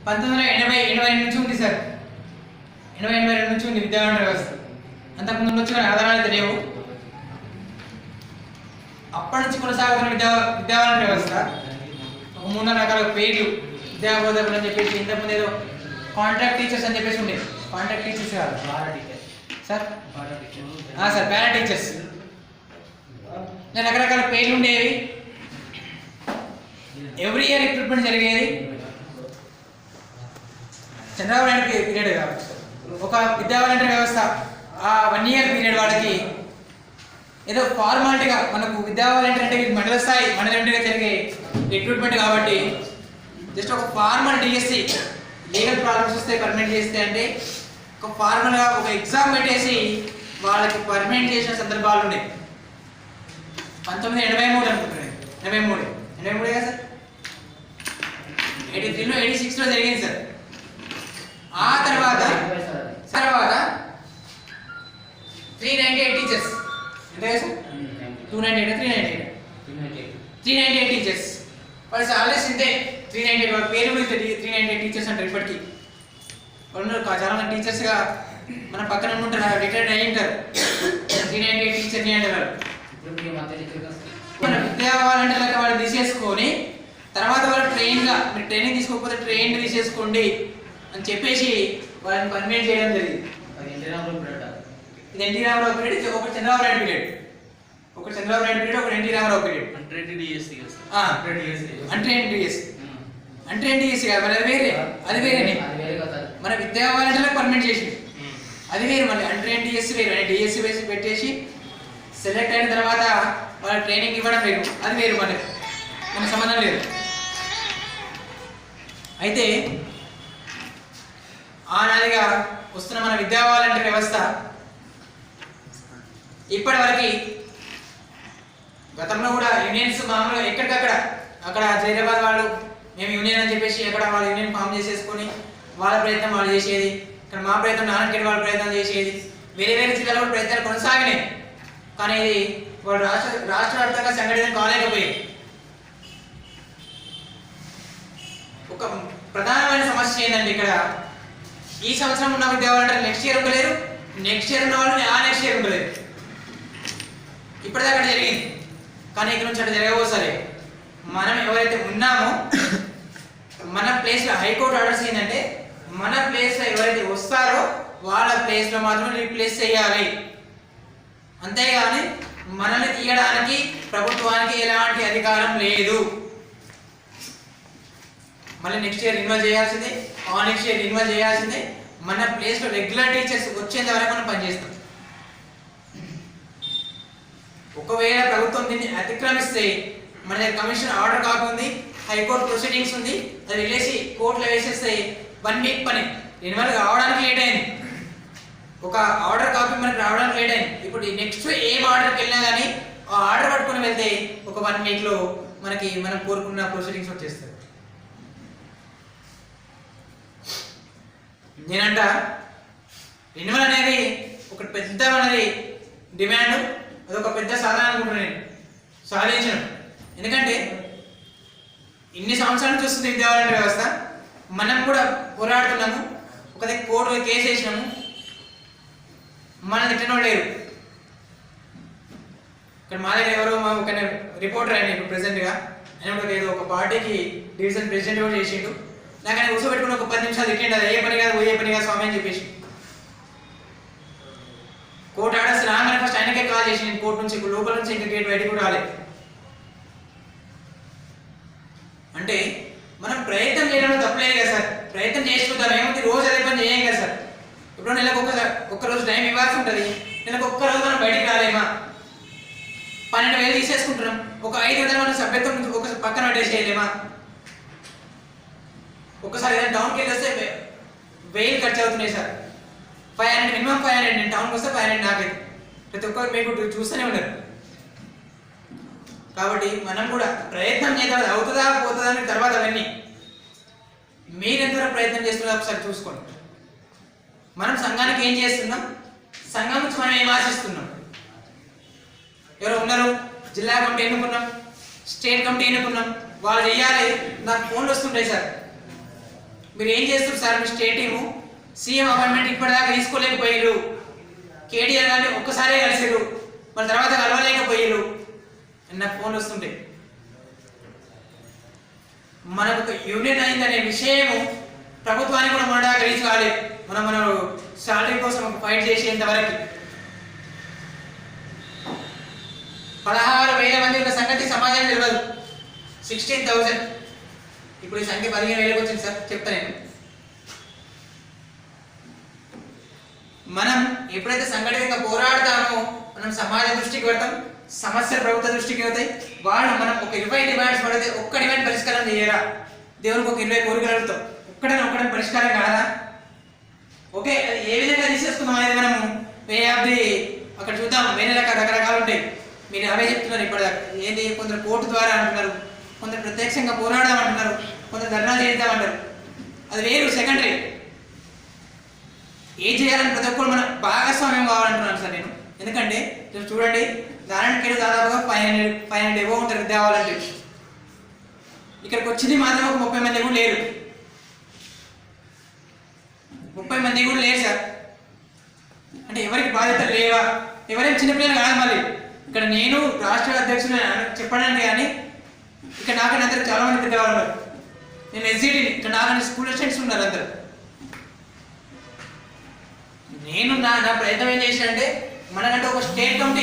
1982 నుంచి ఉంది సార్. 82 నుంచి ఉంది విద్యావాలంటీర్ వ్యవస్థ. అంతకుముందు నుంచి కానీ ఆధారాలు అయితే లేవు. అప్పటి నుంచి కొనసాగుతున్న విద్యావాలంటీర్ వ్యవస్థ ఒక 3 రకాల పేర్లు విద్యాబోధకులు అని చెప్పేసి, ఇంతకుముందు ఏదో కాంట్రాక్ట్ టీచర్స్ అని చెప్పేసి ఉండేది. కాంట్రాక్ట్ టీచర్స్ కాదు సార్, సార్ పారా టీచర్స్, రకరకాల పేర్లు ఉండేవి. ఎవ్రీ ఇయర్ రిక్రూట్మెంట్ జరిగేది. చంద్రబాబు నాయుడు పీరియడ్ కాబట్టి ఒక విద్యావాలంటీర్ వ్యవస్థ ఆ 1 ఇయర్ పీరియడ్ వాళ్ళకి ఏదో ఫార్మాలిటీగా, మనకు విద్యావాలంటీర్ అంటే మండల స్థాయి మండలంటీగా జరిగే రిక్రూట్మెంట్ కాబట్టి జస్ట్ ఒక ఫార్మల్ డిఎస్సి, లీగల్ ప్రాబ్లమ్స్ వస్తే పర్మనెంట్ చేస్తే అంటే ఒక ఫార్మల్గా ఒక ఎగ్జామ్ పెట్టేసి వాళ్ళకి పర్మనెంట్ చేసిన సందర్భాలు ఉన్నాయి. 1983 అనుకుంటున్నాను, 83 కదా సార్, 83లో 86లో జరిగింది సార్. ఆ తర్వాత 398 టీచర్స్ అంటే సార్ 298 398 టీచర్స్ వాళ్ళు ఆల్రెడీ ఇంతే. 398 వాళ్ళ పేరు కూడా 398 టీచర్స్ అంటారు. ఇప్పటికీ వాళ్ళు చాలా మంది టీచర్స్గా మన పక్కన ఉంటారు, రిటైర్డ్ అయ్యి ఉంటారు. 398 టీచర్ని అంటారు. మన విద్యావాలంటీర్లకు వాళ్ళు తీసేసుకొని తర్వాత వాళ్ళు ట్రైన్గా, మీరు ట్రైనింగ్ తీసుకోకపోతే ట్రైన్ తీసేసుకోండి అని చెప్పేసి వాళ్ళని పర్మిట్ చేయడం జరిగింది. ఇది ఎన్టీ రామారావు పీరియడ్, ఒకటి చంద్రబాబు నాయుడు పీరియడ్, ఒకటి చంద్రబాబు నాయుడు పీరియడ్, ఒకటి NT Rama Rao period. Untrained DSC కాదు, అది వేరే. మన విద్యావాలంటీర్లకు పర్మిట్ చేసి అది వేరు. మళ్ళీ అన్ట్రైన్డ్ డిఎస్సి వేరు. డిఎస్సి వేసి పెట్టేసి సెలెక్ట్ అయిన తర్వాత వాళ్ళ ట్రైనింగ్ ఇవ్వడం వేరు, అది వేరు. మన సంబంధం లేదు. అయితే ఆనాదిగా వస్తున్న మన విద్యావాలంటీర్ వ్యవస్థ ఇప్పటి వరకు, గతంలో కూడా యూనియన్స్ మామూలుగా ఎక్కడికక్కడ, అక్కడ హైదరాబాద్ వాళ్ళు మేము యూనియన్ అని చెప్పేసి అక్కడ వాళ్ళు యూనియన్ ఫామ్ చేసేసుకొని వాళ్ళ ప్రయత్నం వాళ్ళు చేసేది. ఇక్కడ మా ప్రయత్నం నాన్నకెళ్ళి వాళ్ళ ప్రయత్నం చేసేది. వేరే వేరే జిల్లాలో కూడా ప్రయత్నాలు కొనసాగినాయి. కానీ ఇది వాళ్ళు రాష్ట్ర వ్యాప్తంగా సంఘటన కాలేకపోయాయి. ఒక ప్రధానమైన సమస్య ఏంటంటే ఇక్కడ ఈ సంవత్సరం ఉన్న విద్యావాలంటీర్ నెక్స్ట్ ఇయర్ ఉండలేరు, నెక్స్ట్ ఇయర్ ఉన్న వాళ్ళు నెక్స్ట్ ఇయర్ ఉండలేరు. ఇప్పటిదాకా జరిగింది, కానీ ఇక్కడ నుంచి అక్కడ జరగబోసలే. మనం ఎవరైతే ఉన్నామో మన ప్లేస్లో హైకోర్టు ఆర్డర్స్ ఏంటంటే మన ప్లేస్లో ఎవరైతే వస్తారో వాళ్ళ ప్లేస్లో మాత్రం రీప్లేస్ చేయాలి. అంతేగాని మనల్ని తీయడానికి ప్రభుత్వానికి ఎలాంటి అధికారం లేదు. మళ్ళీ నెక్స్ట్ ఇయర్ రిన్యూవల్ చేయాల్సిందే, నెక్స్ట్ ఇయర్ రిన్యూవల్ చేయాల్సిందే. మన ప్లేస్లో రెగ్యులర్ టీచర్స్ వచ్చేంత వరకు మనం పనిచేస్తాం. ఒకవేళ ప్రభుత్వం దీన్ని అతిక్రమిస్తే మన దగ్గర కమిషన్ ఆర్డర్ కాకుంది, హైకోర్టు ప్రొసీడింగ్స్ ఉంది, అది వెళ్ళేసి కోర్టులో వేసేస్తే 1 వీక్ పని. రిన్యూవల్ కావడానికి లేట్ అయింది, ఒక ఆర్డర్ కాపీ మనకి రావడానికి లేట్ అయింది. ఇప్పుడు నెక్స్ట్ ఏం ఆర్డర్కి వెళ్ళినా కానీ ఆ ఆర్డర్ పట్టుకుని వెళ్తే ఒక 1 వీక్లో మనకి మనం కోరుకున్న ప్రొసీడింగ్స్ వచ్చేస్తాయి. నేనంట రెన్యువల్ అనేది ఒక పెద్ద మనది డిమాండ్, అదొక పెద్ద సాధన అనుకుంటున్నాను నేను సాధించను. ఎందుకంటే ఇన్ని సంవత్సరాల నుంచి వస్తుంది విద్యావాలంటీర్ వ్యవస్థ, మనం కూడా పోరాడుతున్నాము. ఒక దగ్గర కోర్టులో కేసు వేసినాము, మన తిట్టనో లేరు. ఇక్కడ మా దగ్గర ఎవరో ఒక రిపోర్టర్ అయినా ఇప్పుడు ప్రెసెంట్గా ఆయన కూడా ఏదో ఒక పార్టీకి డివిజన్ ప్రెసిడెంట్ కూడా చేసిండు. నాకు ఆయన కూర్చోబెట్టుకుని ఒక 10 నిమిషాలు తిట్టండి, అది ఏ పని కాదు పోయే పని కాదు స్వామి అని చెప్పేసి. కోర్టు ఆర్డర్స్ రాగానే ఫస్ట్ ఆయనకే కాల్ చేసి నేను కోర్టు నుంచి లోపల నుంచి ఇంకా గేట్ బయటకు కూడా రాలేదు. అంటే మనం ప్రయత్నం చేయడంలో తప్పలేదు కదా సార్, ప్రయత్నం చేసుకుంటాం. ఏముంది రోజు అదే పని చేయం కదా సార్. ఇప్పుడు నెలకు ఒక్క రోజు టైం ఇవ్వాల్సి ఉంటుంది, నెలకు ఒక్క రోజు మనం బయటికి రాలేమా? 12,000 తీసేసుకుంటున్నాం, ఒక 500 మనం సభ్యత్వం నుంచి ఒక పక్కన పెట్టేసేయలేమా? ఒక్కసారి ఏదైనా టౌన్కి వెళ్ళి వస్తే 1000 ఖర్చు అవుతున్నాయి సార్. 500 మినిమం 500. నేను టౌన్కి వస్తే 500 నాకైతే. ప్రతి ఒక్కరు మీకు చూస్తూనే ఉన్నారు. కాబట్టి మనం కూడా ప్రయత్నం చేద్దాం, అవుతుందా పోతుందా అని తర్వాత అవన్నీ మీరెంతవరకు ప్రయత్నం చేస్తున్నారో ఒకసారి చూసుకోండి. మనం సంఘానికి ఏం చేస్తున్నాం, సంఘం నుంచి మనం ఏం ఆశిస్తున్నాం. ఎవరు ఉన్నారు, జిల్లా కమిటీ ఎన్నుకున్నాం, స్టేట్ కమిటీ ఎన్నుకున్నాం, వాళ్ళు చేయాలి. నాకు ఫోన్లు వస్తుంటాయి సార్, మీరు ఏం చేస్తారు సార్? మీ స్టేట్ టీము సీఎం అపాయింట్మెంట్ ఇప్పటిదాకా తీసుకోలేకపోయారు. కేటీఆర్ గారిని ఒక్కసారే కలిసారు, మన తర్వాత కలవలేకపోయారు. నాకు ఫోన్లు వస్తుంటాయి. మనకు ఒక యూనియన్ అయిందనే విషయము ప్రభుత్వానికి కూడా మన దాకా రీచ్ కాలేదు. మన శాలరీ కోసం ఒక ఫైట్ చేసేంత వరకు 16,000 మంది ఉన్న సంగతి సమాజం తెలియదు. 16,000. ఇప్పుడు ఈ సంఖ్య 15,000 వచ్చింది సార్, చెప్తా నేను. మనం ఎప్పుడైతే సంఘటితంగా పోరాడతామో మనం సమాజ దృష్టికి పెడతాం, సమస్యలు ప్రభుత్వ దృష్టికి అవుతాయి. వాళ్ళు మనం ఒక 20 డిమాండ్స్ పడితే ఒక్క డిమాండ్ పరిష్కారం చేయరా? దేవునికి ఒక 20 కోరికలు అడుగుతాం, ఒక్కడని పరిష్కారం కాదా? ఓకే, అది ఏ విధంగా తీసేసుకుందాం అనేది మనము వే ఆఫ్ ది అక్కడ చూద్దాం. వేరే రకరకాలు ఉంటాయి. మీరు అవే చెప్తున్నారు ఇప్పటిదాకా. ఏంటి, కొందరు కోర్టు ద్వారా అంటున్నారు, కొందరు ప్రత్యక్షంగా పోరాడదాం అంటున్నారు, కొందరు ధర్నా చేద్దామంటారు. అది వేరు, సెకండరీ. ఏం చేయాలని ప్రతి ఒక్కరు మన భాగస్వామ్యం కావాలంటున్నాను సార్ నేను. ఎందుకంటే చూడండి, దానికి దాదాపుగా 500 ఎబో ఉంటారు విద్యా వాలంటీర్స్. ఇక్కడికి వచ్చింది మాత్రం ఒక 30 మంది కూడా లేరు. 30 మంది కూడా లేరు సార్. అంటే ఎవరికి బాధ్యతలు లేవా? ఎవరేం చిన్నపిల్లలు కాదు. మళ్ళీ ఇక్కడ నేను రాష్ట్ర అధ్యక్షుడు చెప్పడానికి కానీ ఇక్కడ నాకన్నా అందరూ చాలా మంది విద్యా వాళ్ళు ఉన్నారు. నేను ఎస్జిటిని, ఇక్కడ నాకన్నా స్కూల్ స్టూడెంట్స్ ఉన్నారు అందరు. నేను నా ప్రయత్నం ఏం చేశానంటే మనకంటే ఒక స్టేట్ కమిటీ